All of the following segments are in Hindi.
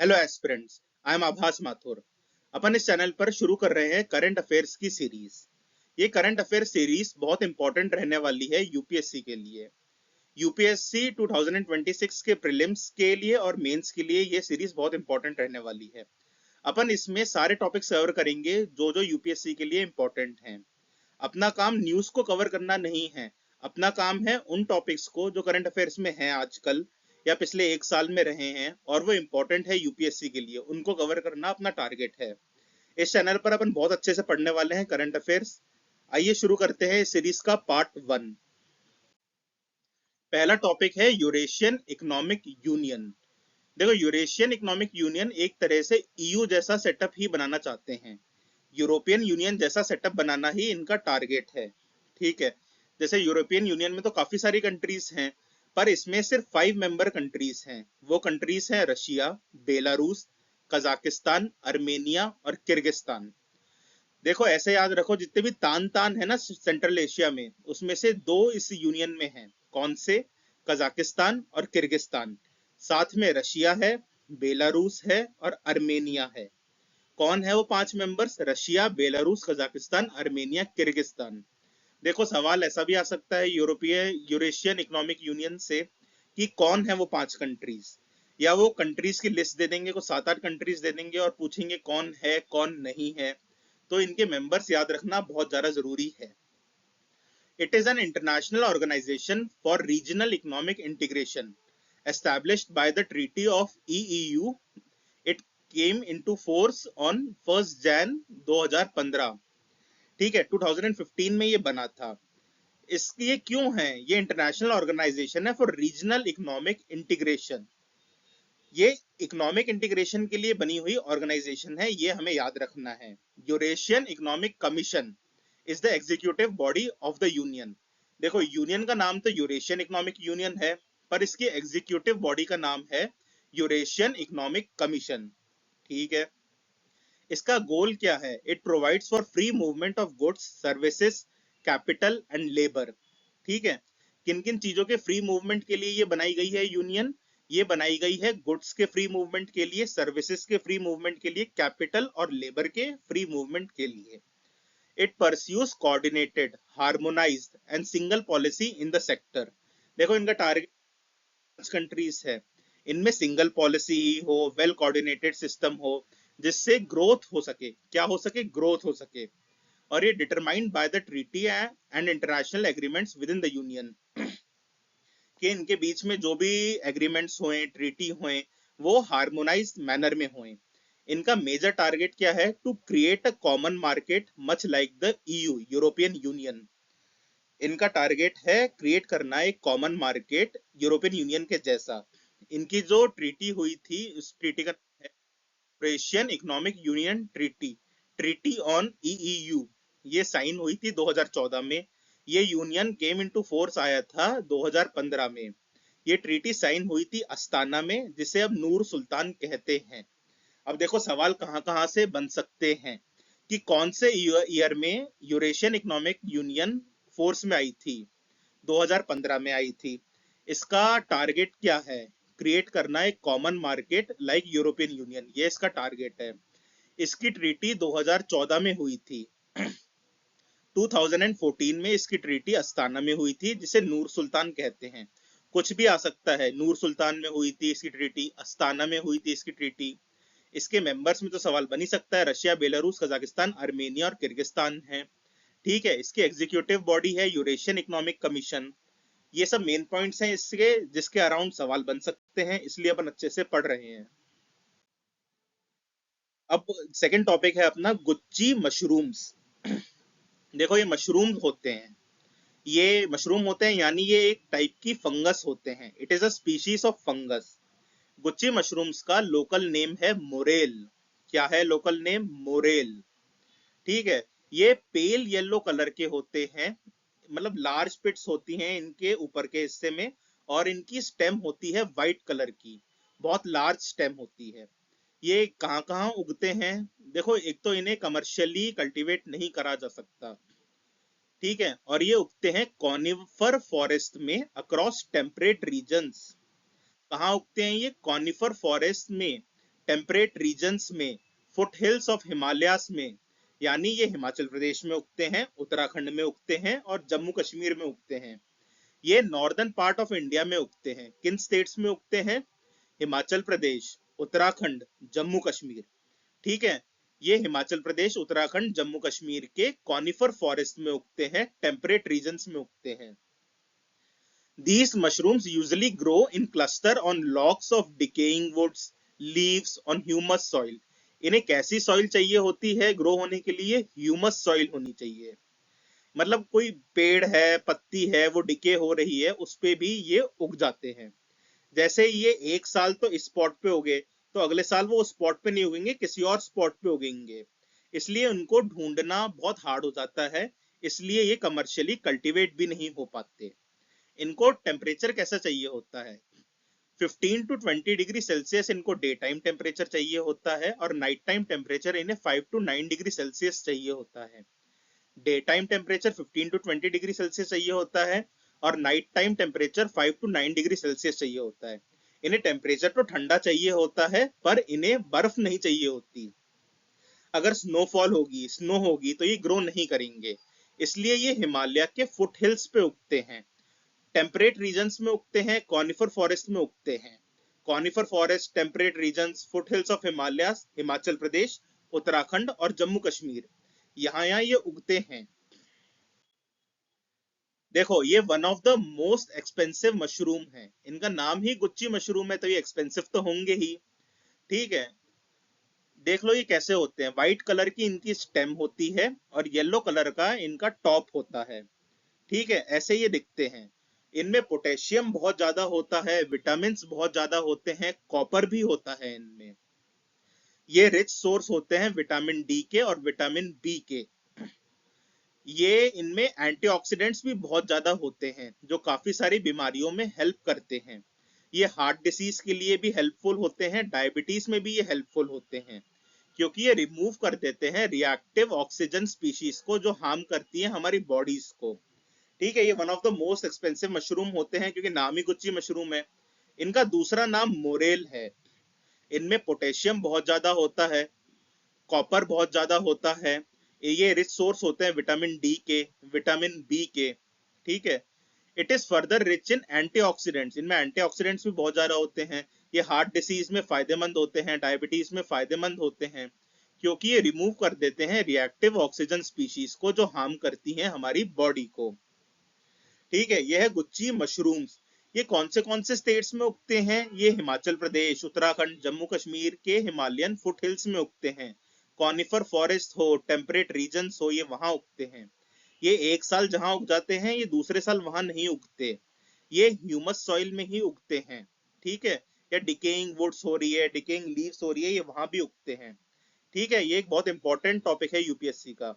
हेलो एस्पिरेंट्स, आई एम आभास माथुर। अपन इस चैनल पर शुरू कर रहे हैं करंट अफेयर्स की सीरीज। ये करंट अफेयर सीरीज बहुत इंपॉर्टेंट रहने वाली है यूपीएससी के लिए। यूपीएससी 2026 के प्रीलिम्स के लिए और मेंस के लिए ये सीरीज बहुत इंपॉर्टेंट रहने वाली है। अपन इसमें सारे टॉपिक्स कवर करेंगे जो जो यूपीएससी के लिए इंपॉर्टेंट हैं। अपना काम न्यूज को कवर करना नहीं है, अपना काम है उन टॉपिक्स को जो करंट अफेयर्स में हैं आजकल या पिछले एक साल में रहे हैं और वो इंपॉर्टेंट है यूपीएससी के लिए, उनको कवर करना अपना टारगेट है। इस चैनल पर अपन बहुत अच्छे से पढ़ने वाले हैं करंट अफेयर्स। आइए शुरू करते हैं इस सीरीज का पार्ट 1। पहला टॉपिक है यूरेशियन इकोनॉमिक यूनियन। देखो, यूरेशियन इकोनॉमिक यूनियन एक तरह से ईयू जैसा सेटअप ही बनाना चाहते हैं। यूरोपियन यूनियन जैसा सेटअप बनाना ही इनका टारगेट है। ठीक है, जैसे यूरोपियन यूनियन में तो काफी सारी कंट्रीज हैं, पर इसमें सिर्फ 5 मेंबर कंट्रीज हैं। वो कंट्रीज हैं रशिया, बेलारूस, कजाकिस्तान, अर्मेनिया और किर्गिस्तान। देखो, ऐसे याद रखो, जितने भी तान तान है ना सेंट्रल एशिया में, उसमें से दो इस यूनियन में हैं। कौन से? कजाकिस्तान और किर्गिस्तान। साथ में रशिया है, बेलारूस है और अर्मेनिया है। कौन है वो 5 members? Russia, Belarus, Kazakhstan, Armenia, Kyrgyzstan. देखो, सवाल ऐसा भी आ सकता है यूरोपीय यूरेशियन इकोनॉमिक यूनियन से कि कौन है वो 5 कंट्रीज, या वो कंट्रीज की लिस्ट दे देंगे, को 7-8 कंट्रीज दे देंगे और पूछेंगे कौन है कौन नहीं है। तो इनके मेंबर्स याद रखना बहुत ज्यादा जरूरी है। It is an international organization for regional economic integration established by the Treaty of EEU. It came into force on 1st Jan 2015। ठीक है, 2015 में ये बना था। इसकी ये क्यों है? ये इंटरनेशनल ऑर्गेनाइजेशन है फॉर रीजनल इकोनॉमिक इंटीग्रेशन। ये इकोनॉमिक इंटीग्रेशन के लिए बनी हुई ऑर्गेनाइजेशन है, ये हमें याद रखना है। Eurasian economic commission is the executive body of the union. देखो, यूनियन का नाम तो यूरेशियन इकोनॉमिक यूनियन है, पर इसकी एग्जीक्यूटिव बॉडी का नाम है यूरेशियन इकोनॉमिक कमीशन। ठीक है, इसका गोल क्या है? It provides for free movement of goods, services, capital and labour. ठीक है, किन किन चीजों के फ्री मूवमेंट के लिए ये बनाई गई है यूनियन? ये बनाई गई है गुड्स के फ्री मूवमेंट के लिए, सर्विसेज के फ्री मूवमेंट के लिए, कैपिटल और लेबर के फ्री मूवमेंट के लिए। It pursues coordinated, harmonised and single policy in the sector. देखो, इनका टारगेट 5 कंट्रीज है, इनमें सिंगल पॉलिसी हो, वेल कोऑर्डिनेटेड सिस्टम हो, जिससे ग्रोथ हो सके। क्या हो सके? ग्रोथ हो सके। और ये determined by the treaty and international agreements with in the union, कि इनके बीच में जो भी एग्रीमेंट्स हुए, ट्रीटी हुए, वो हार्मोनाइज्ड मैनर में हुए। इनका मेजर टारगेट क्या है? To create a common market much like the EU, European Union. इनका टारगेट है क्रिएट करना एक कॉमन मार्केट यूरोपियन यूनियन के जैसा। इनकी जो ट्रीटी हुई थी, उस ट्रीटी का नाम है Eurasian economic union treaty, treaty on EEU. ये साइन हुई थी 2014 में। ये यूनियन केम इनटू फोर्स आया था 2015 में। ये ट्रीटी साइन हुई थी अस्ताना में, जिसे अब नूर सुल्तान कहते हैं। अब देखो, सवाल कहां कहां से बन सकते हैं कि कौन से ईयर में यूरेशियन इकोनॉमिक यूनियन फोर्स में आई थी? 2015 में आई थी। इसका टारगेट क्या है? क्रिएट करना एक common market like European union, ये इसका टारगेट है। इसकी ट्रीटी 2014 में हुई थी। 2014 में इसकी ट्रीटी अस्ताना में हुई थी, जिसे नूर सुल्तान कहते हैं। कुछ भी आ सकता है, नूर सुल्तान में हुई थी इसकी ट्रीटी, अस्ताना में हुई थी इसकी ट्रीटी। इसके मेंबर्स में तो सवाल बन ही सकता है, रशिया, बेलारूस, कजाकिस्तान, अर्मेनिया और किर्गिस्तान है। ठीक है, इसकी एग्जीक्यूटिव बॉडी है यूरेशियन इकोनॉमिक कमीशन। ये सब मेन पॉइंट्स हैं इसके, जिसके अराउंड सवाल बन सकते हैं, इसलिए अपन अच्छे से पढ़ रहे हैं। अब सेकंड टॉपिक है अपना गुच्ची मशरूम्स। देखो, ये मशरूम होते हैं, ये मशरूम होते हैं, यानी ये एक टाइप की फंगस होते हैं। It is a species of fungus. Gucci mushrooms का लोकल नेम है मोरेल। क्या है लोकल नेम? मोरेल। ठीक है, ये पेल येलो कलर के होते हैं, मतलब लार्ज पिट्स होती हैं इनके ऊपर के हिस्से में, और इनकी स्टेम होती है वाइट कलर की, बहुत लार्ज स्टेम होती है। ये कहाँ कहाँ उगते हैं? देखो, एक तो इन्हें कमर्शियली कल्टीवेट नहीं करा जा सकता। ठीक है, और ये उगते हैं कॉनिफर फॉरेस्ट में अक्रॉस टेम्परेट रीजन्स। कहाँ उगते हैं ये? कॉनिफर फॉरेस्ट में, टेम्परेट रीजन्स में, फुट हिल्स ऑफ हिमालयास में, यानी ये हिमाचल प्रदेश में उगते हैं, उत्तराखंड में उगते हैं और जम्मू कश्मीर में उगते हैं। ये नॉर्दर्न पार्ट ऑफ इंडिया में उगते हैं। किन स्टेट्स में उगते हैं? हिमाचल प्रदेश, उत्तराखंड, जम्मू कश्मीर। ठीक है, ये हिमाचल प्रदेश, उत्तराखंड, जम्मू कश्मीर के कॉनिफर फॉरेस्ट में उगते हैं, टेम्परेट रीजन्स में उगते हैं। These mushrooms usually grow in cluster on logs of decaying woods, leaves on humus soil. इन्हें कैसी सॉइल चाहिए होती है ग्रो होने के लिए? ह्यूमस सॉइल होनी चाहिए। मतलब कोई पेड़ है, पत्ती है, वो डिके हो रही है, उस पे भी ये उग जाते हैं। जैसे ये एक साल तो इस स्पॉट पे उगे, तो अगले साल वो उस स्पॉट पे नहीं उगेंगे, किसी और स्पॉट पे उगेंगे। इसलिए उनको ढूंढना बहुत हार्ड हो जाता है, इसलिए ये कमर्शियली कल्टीवेट भी नहीं हो पाते। इनको टेम्परेचर कैसा चाहिए होता है? 15 to 20 डिग्री सेल्सियस इनको डे टाइम टेम्परेचर चाहिए होता है, और नाइट टाइम टेम्परेचर इन्हें 5 to 9 डिग्री सेल्सियस चाहिए होता है। Day time temperature 15 to 20 degree Celsius चाहिए होता है, और night time temperature 5 to 9 degree Celsius चाहिए होता है। इन्हें टेम्परेचर तो ठंडा चाहिए होता है, पर इन्हें बर्फ नहीं चाहिए होती। अगर स्नोफॉल होगी, स्नो होगी, तो ये ग्रो नहीं करेंगे। इसलिए ये हिमालय के फुट हिल्स पे उगते हैं, टेम्परेट रीजन्स में उगते हैं, कॉनिफर फॉरेस्ट में उगते हैं। Conifer forest, temperate regions, foot hills of Himalaya, Himachal Pradesh, Uttarakhand और जम्मू कश्मीर, यहाँ ये उगते हैं। देखो, ये one of the most expensive mushroom है। इनका नाम ही गुच्ची मशरूम है, तो ये एक्सपेंसिव तो होंगे ही। ठीक है, देख लो ये कैसे होते हैं। व्हाइट कलर की इनकी स्टेम होती है और येलो कलर का इनका टॉप होता है। ठीक है, ऐसे ये दिखते हैं। इनमें पोटेशियम बहुत ज्यादा होता है, विटामिन बहुत ज्यादा होते हैं, कॉपर भी होता है इनमें। ये रिच सोर्स होते हैं विटामिन डी के और विटामिन बी के। ये इनमें एंटीऑक्सीडेंट्स भी बहुत ज्यादा होते हैं, जो काफी सारी बीमारियों में हेल्प करते हैं। ये हार्ट डिसीज के लिए भी हेल्पफुल होते हैं, डायबिटीज में भी ये हेल्पफुल होते हैं, क्योंकि ये रिमूव कर देते हैं रिएक्टिव ऑक्सीजन स्पीशीज को, जो हार्म करती है हमारी बॉडीज को। ठीक है, ये one of the most expensive mushroom होते हैं, क्योंकि नाम ही गुच्ची मशरूम है। इनका दूसरा नाम मोरेल है। इनमें पोटेशियम बहुत ज्यादा होता है, कॉपर बहुत ज्यादा होता है, ये रिच सोर्स होते हैं विटामिन डी के, विटामिन बी के। ठीक है, it is further rich in antioxidants. इनमें एंटीऑक्सीडेंट्स भी बहुत ज्यादा होते हैं। ये हार्ट डिसीज में फायदेमंद होते हैं, डायबिटीज में फायदेमंद होते हैं, क्योंकि ये रिमूव कर देते हैं रिएक्टिव ऑक्सीजन स्पीशीज को, जो हार्म करती हैं हमारी बॉडी को। ठीक है, यह है गुच्ची मशरूम्स। ये कौन से स्टेट्स में उगते हैं? ये हिमाचल प्रदेश, उत्तराखंड, जम्मू कश्मीर के हिमालयन फुट हिल्स में उगते हैं। कॉनिफर फॉरेस्ट हो, टेम्परेट रीजन्स हो, ये वहां उगते हैं। ये एक साल जहां उग जाते हैं, ये दूसरे साल वहां नहीं उगते। ये ह्यूमस सॉइल में ही उगते हैं। ठीक है, या डिकेइंग वुड्स हो रही है, डिकेइंग लीव्स हो रही है, ये वहां भी उगते हैं। ठीक है, ये एक बहुत इंपॉर्टेंट टॉपिक है यूपीएससी का।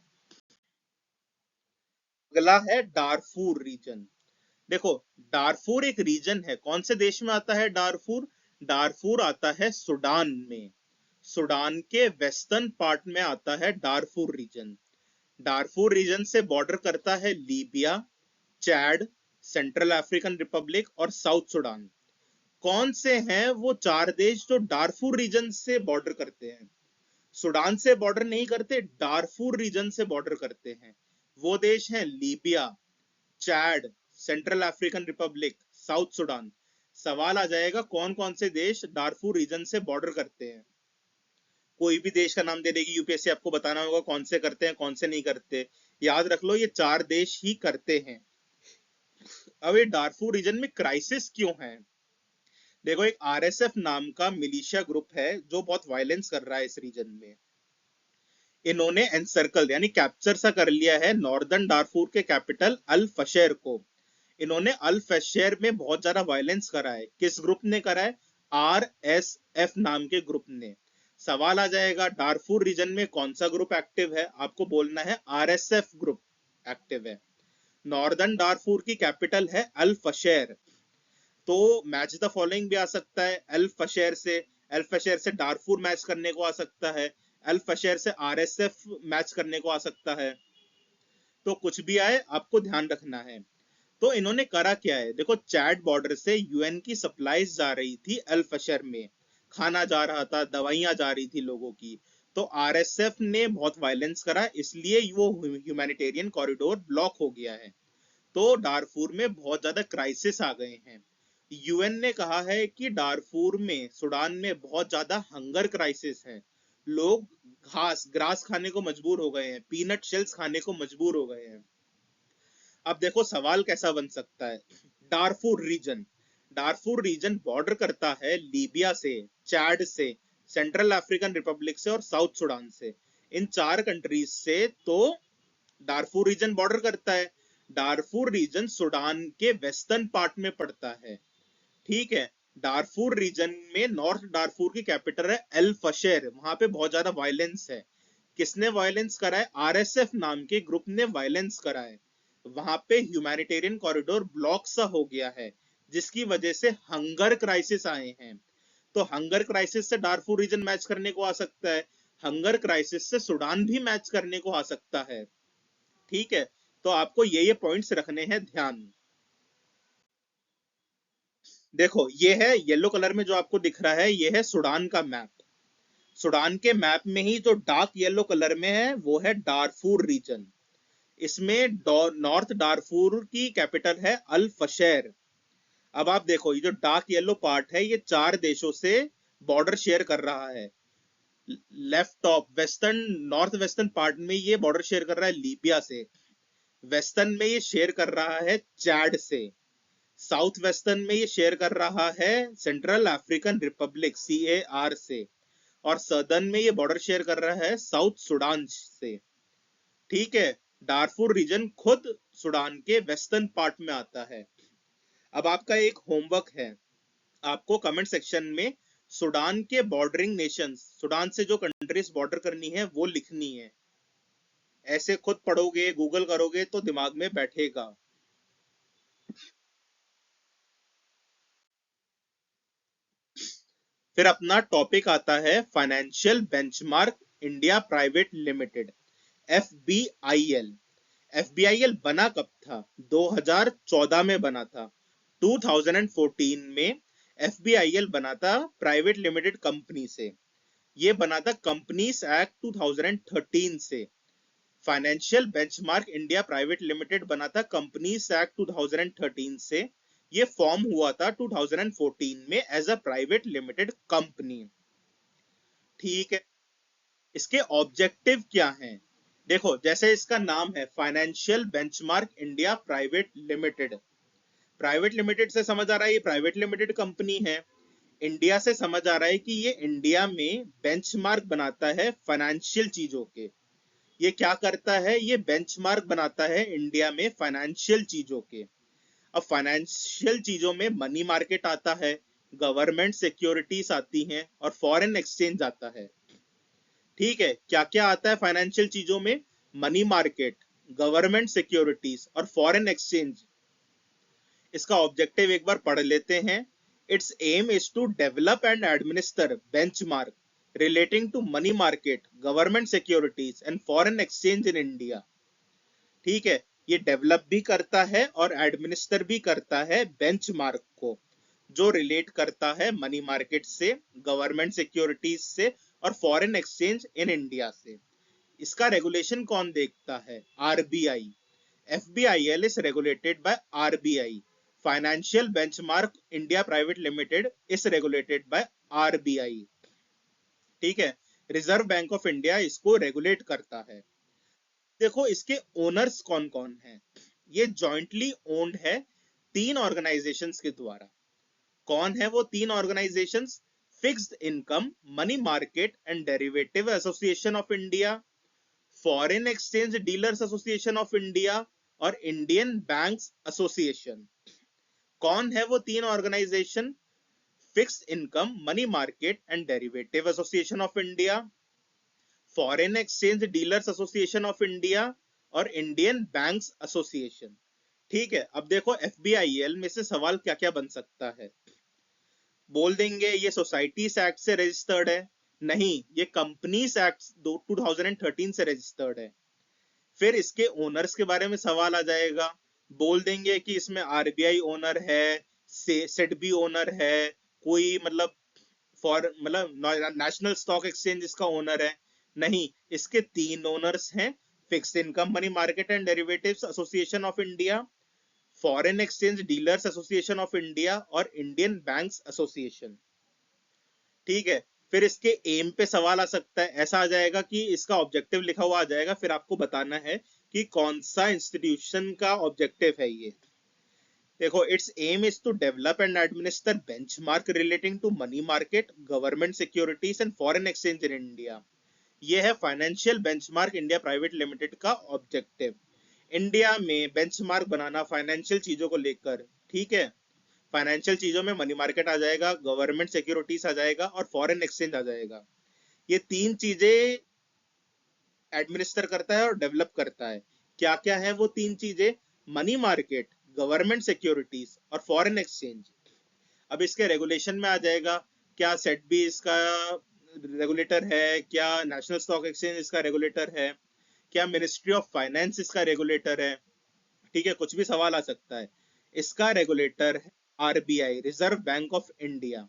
अगला है डारफूर रीजन। देखो, डारफूर एक रीजन है। कौन से देश में आता है डारफूर? डारफूर आता है सूडान में। सूडान के वेस्टर्न पार्ट में आता है डारफूर रीजन। डारफूर रीजन से बॉर्डर करता है Libya, Chad, central African Republic और साउथ सूडान। कौन से हैं वो चार देश जो डारफूर रीजन से बॉर्डर करते हैं? सूडान से बॉर्डर नहीं करते, डारफूर रीजन से बॉर्डर करते हैं। वो देश हैं Libya, Chad, central African Republic, south Sudan. सवाल आ जाएगा कौन कौन से देश डारफूर रीजन से बॉर्डर करते हैं। कोई भी देश का नाम दे देगी यूपीएससी, आपको बताना होगा कौन से करते हैं, कौन से नहीं करते। याद रख लो, ये चार देश ही करते हैं। अब ये डारफूर रीजन में क्राइसिस क्यों है? देखो, एक आरएसएफ नाम का मिलिशिया ग्रुप है जो बहुत वायलेंस कर रहा है इस रीजन में। इन्होंने एनसर्कल यानी कैप्चर सा कर लिया है नॉर्दर्न डारफूर के कैपिटल अल फशेर को। इन्होंने अल फशेर में बहुत ज्यादा वायलेंस करा है। किस ग्रुप ने करा है? आरएसएफ नाम के ग्रुप ने। सवाल आ जाएगा डारफूर रीजन में कौन सा ग्रुप एक्टिव है? आपको बोलना है आरएसएफ ग्रुप एक्टिव है। नॉर्दर्न डारफूर की कैपिटल है अल फशेर। तो मैच द फॉलोइंग भी आ सकता है अल फशेर से। अल फशेर से डारफूर मैच करने को आ सकता है, अल फशेर से आरएसएफ मैच करने को आ सकता है। तो कुछ भी आए, आपको ध्यान रखना है। तो इन्होंने करा क्या है? देखो, चैड बॉर्डर से यूएन की सप्लाईज जा रही थी अल फशर में, खाना जा रहा था, दवाइयां जा रही थी लोगों की। तो आरएसएफ ने बहुत वायलेंस करा, इसलिए वो ह्यूमैनिटेरियन कॉरिडोर ब्लॉक हो गया है। तो डारफूर में बहुत ज्यादा क्राइसिस आ गए हैं। यूएन ने कहा है कि डारफूर में, सूडान में बहुत ज्यादा हंगर क्राइसिस है। लोग घास ग्रास खाने को मजबूर हो गए हैं, पीनट शेल्स खाने को मजबूर हो गए हैं। अब देखो सवाल कैसा बन सकता है। डारफूर रीजन, डारफूर रीजन बॉर्डर करता है लीबिया से, चैड से, सेंट्रल अफ्रीकन रिपब्लिक से और साउथ सूडान से। इन चार कंट्रीज से तो डारफूर रीजन बॉर्डर करता है। डारफूर रीजन सूडान के वेस्टर्न पार्ट में पड़ता है। ठीक है। डारफूर रीजन में नॉर्थ डारफूर की कैपिटल है एल फशेर, वहां पे बहुत ज्यादा वायलेंस है। किसने वायलेंस करा है? आरएसएफ नाम के ग्रुप ने वायलेंस करा है। वहां पे ह्यूमैनिटेरियन कॉरिडोर ब्लॉक सा हो गया है, जिसकी वजह से हंगर क्राइसिस आए हैं। तो हंगर क्राइसिस से डारफूर रीजन मैच करने को आ सकता है, हंगर क्राइसिस से सूडान भी मैच करने को आ सकता है। ठीक है। तो आपको ये पॉइंट्स रखने हैं ध्यान। देखो ये है येलो कलर में जो आपको दिख रहा है, ये है सूडान का मैप। सूडान के मैप में ही जो डार्क येलो कलर में है वो है डारफूर रीजन। इसमें नॉर्थ डारफूर की कैपिटल है अल फशेर। अब आप देखो ये जो डार्क येलो पार्ट है, ये चार देशों से बॉर्डर शेयर कर रहा है। Left top western, north western part में ये बॉर्डर शेयर कर रहा है लीबिया से। वेस्टर्न में ये शेयर कर रहा है चैड से। साउथ वेस्टर्न में ये शेयर कर रहा है सेंट्रल अफ्रीकन रिपब्लिक CAR से। और सदर्न में ये बॉर्डर शेयर कर रहा है साउथ सूडान से। ठीक है। डारफुर रीजन खुद सूडान के वेस्टर्न पार्ट में आता है। अब आपका एक होमवर्क है, आपको कमेंट सेक्शन में सूडान के बॉर्डरिंग नेशंस, सूडान से जो कंट्रीज बॉर्डर करनी है वो लिखनी है। ऐसे खुद पढ़ोगे, गूगल करोगे तो दिमाग में बैठेगा। फिर अपना टॉपिक आता है financial benchmark India private limited, FBIL। FBIL बना कब था? 2014 में बना था। 2014 में FBIL बना था प्राइवेट लिमिटेड कंपनी से। ये बना था कंपनीज एक्ट 2013 से। Financial benchmark India private limited बना था कंपनीज एक्ट 2013 से। ये फॉर्म हुआ था 2014 में as a private limited company. ठीक है। इसके ऑब्जेक्टिव क्या हैं? देखो जैसे इसका नाम है financial benchmark India private limited. Private limited से समझ आ रहा है ये प्राइवेट लिमिटेड कंपनी है। इंडिया से समझ आ रहा है कि ये इंडिया में बेंचमार्क बनाता है फाइनेंशियल चीजों के। ये क्या करता है? ये बेंचमार्क बनाता है इंडिया में फाइनेंशियल चीजों के। अब फाइनेंशियल चीजों में मनी मार्केट आता है, गवर्नमेंट सिक्योरिटीज आती हैं और फॉरेन एक्सचेंज आता है। ठीक है। क्या क्या आता है फाइनेंशियल चीजों में? मनी मार्केट, गवर्नमेंट सिक्योरिटीज और फॉरेन एक्सचेंज। इसका ऑब्जेक्टिव एक बार पढ़ लेते हैं। Its aim is to develop and administer benchmark relating to money market, government securities and foreign exchange in India. ठीक है। ये डेवलप भी करता है और एडमिनिस्टर भी करता है बेंचमार्क को, जो रिलेट करता है मनी मार्केट से, गवर्नमेंट सिक्योरिटीज से और फॉरेन एक्सचेंज इन इंडिया से। इसका रेगुलेशन कौन देखता है? RBI। FBIL is regulated by RBI. Financial Benchmark India Private Limited is regulated by RBI. ठीक है। रिजर्व बैंक ऑफ इंडिया इसको रेगुलेट करता है। देखो इसके ओनर्स कौन कौन है। ये जॉइंटली ओन्ड है तीन ऑर्गेनाइजेशंस के द्वारा। कौन है वो तीन organizations? Fixed income money market and derivative association of India, foreign exchange dealers association of India और इंडियन बैंक्स एसोसिएशन। कौन है वो तीन organization? Fixed income money market and derivative association of India, foreign exchange dealers association of India और इंडियन बैंक्स एसोसिएशन। ठीक है। अब देखो FBIL में से सवाल क्या क्या बन सकता है। बोल देंगे ये सोसाइटीज एक्ट से रजिस्टर्ड है। नहीं, ये कंपनीज एक्ट 2013 से रजिस्टर्ड है। फिर इसके ओनर्स के बारे में सवाल आ जाएगा। बोल देंगे कि इसमें RBI ओनर है, सेडबी ओनर है, कोई मतलब फॉर मतलब नेशनल स्टॉक एक्सचेंज इसका ओनर है? नहीं, इसके तीन ओनर्स हैं, fixed income money market and derivatives association of India, foreign exchange dealers association of India और इंडियन बैंक्स एसोसिएशन। ठीक है, फिर इसके एम पे सवाल आ सकता है, ऐसा आ जाएगा कि इसका ऑब्जेक्टिव लिखा हुआ आ जाएगा, फिर आपको बताना है कि कौन सा इंस्टीट्यूशन का ऑब्जेक्टिव है ये। देखो, its aim is to develop and administer benchmark relating to money market, government securities and foreign exchange in India. ये है financial benchmark India private limited का ऑब्जेक्टिव। इंडिया में बेंचमार्क बनाना फाइनेंशियल चीजों को लेकर। ठीक है, फाइनेंशियल चीजों में मनी मार्केट आ जाएगा, गवर्नमेंट सिक्योरिटीज आ जाएगा और फॉरेन एक्सचेंज आ जाएगा। ये तीन चीजें एडमिनिस्टर करता है और डेवलप करता है। क्या क्या है वो तीन चीजें? मनी मार्केट, गवर्नमेंट सिक्योरिटीज और फॉरेन एक्सचेंज। अब इसके रेगुलेशन में आ जाएगा, क्या सेटबी इसका रेगुलेटर है, क्या नेशनल स्टॉक एक्सचेंज इसका रेगुलेटर है, क्या मिनिस्ट्री ऑफ फाइनेंस इसका रेगुलेटर है। ठीक है, कुछ भी सवाल आ सकता है। इसका रेगुलेटर है RBI, reserve bank of India.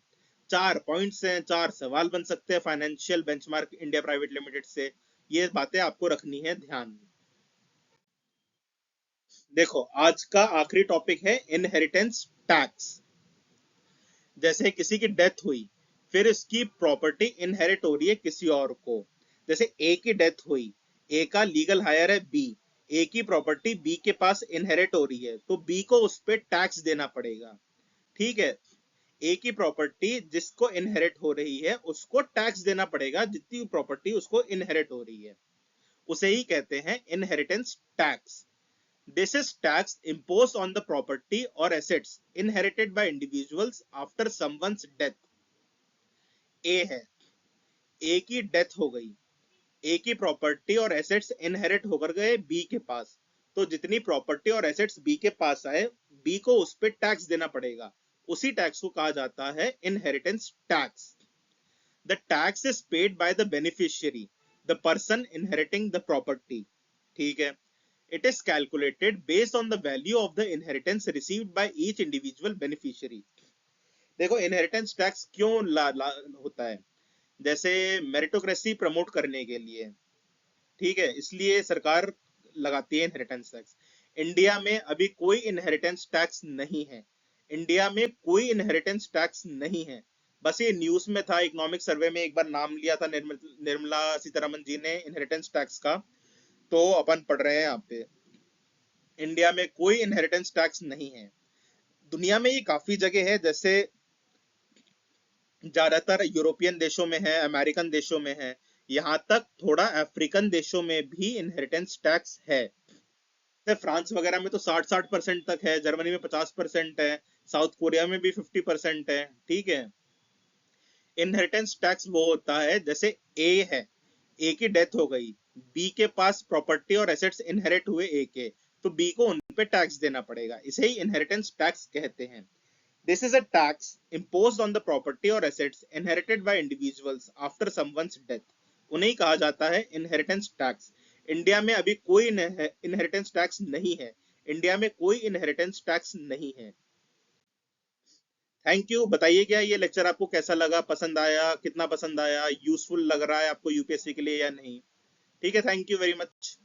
चार पॉइंट्स हैं, चार सवाल बन सकते हैं financial benchmark India private limited से। ये बातें आपको रखनी है ध्यान में। देखो, आज का आखिरी टॉपिक है इनहेरिटेंस टैक्स। जैसे किसी की डेथ हुई, फिर इसकी प्रॉपर्टी इनहेरिट हो रही है किसी और को। जैसे ए की डेथ हुई, ए का लीगल हायर है बी, ए की प्रॉपर्टी बी के पास इनहेरिट हो रही है, तो बी को उस पर टैक्स देना पड़ेगा। ठीक है, ए की प्रॉपर्टी जिसको इनहेरिट हो रही है उसको टैक्स देना पड़ेगा, जितनी प्रॉपर्टी उसको इनहेरिट हो रही है, उसे ही कहते हैं inheritance tax. This is tax imposed on the property or assets inherited by individuals after someone's death. A है, A की डेथ हो गई, ए की प्रॉपर्टी और एसेट्स इनहेरिट होकर गए बी के पास, तो जितनी प्रॉपर्टी और एसेट्स बी के पास आए, बी को उस पर टैक्स देना पड़ेगा। उसी टैक्स को कहा जाता है inheritance tax. The tax is paid by the beneficiary, the person inheriting the property. ठीक है, it is calculated based on the value of the inheritance received by each individual beneficiary. देखो, इनहेरिटेंस टैक्स क्यों होता है? जैसे मेरिटोक्रेसी प्रमोट करने के लिए, ठीक है, इसलिए सरकार लगाती है इनहेरिटेंस टैक्स। इंडिया में अभी कोई इनहेरिटेंस टैक्स नहीं है, इंडिया में कोई इनहेरिटेंस टैक्स नहीं है। बस ये न्यूज में था, इकोनॉमिक सर्वे में एक बार नाम लिया था निर्मला सीतारमन जी ने इनहेरिटेंस टैक्स का, तो अपन पढ़ रहे हैं यहाँ पे। इंडिया में कोई इनहेरिटेंस टैक्स नहीं है। दुनिया में ये काफी जगह है, जैसे ज्यादातर यूरोपियन देशों में है, अमेरिकन देशों में है, यहाँ तक थोड़ा अफ्रीकन देशों में भी इनहेरिटेंस टैक्स है। फ्रांस वगैरह में तो 60-60% तक है, जर्मनी में 50% है, साउथ कोरिया में भी 50% है। ठीक है, इनहेरिटेंस टैक्स वो होता है, जैसे ए है, ए की डेथ हो गई, बी के पास प्रॉपर्टी और एसेट्स इनहेरिट हुए ए के, तो बी को उन पे टैक्स देना पड़ेगा, इसे ही इनहेरिटेंस टैक्स कहते हैं। This is a tax imposed on the property or assets inherited by individuals after someone's death. उन्हें कहा जाता है इनहेरिटेंस टैक्स। इंडिया में अभी कोई इनहेरिटेंस टैक्स नहीं है, इंडिया में कोई इनहेरिटेंस टैक्स नहीं है। Thank you. बताइए, क्या ये लेक्चर आपको कैसा लगा, पसंद आया, कितना पसंद आया, यूजफुल लग रहा है आपको यूपीएससी के लिए या नहीं? ठीक है, थैंक यू वेरी मच।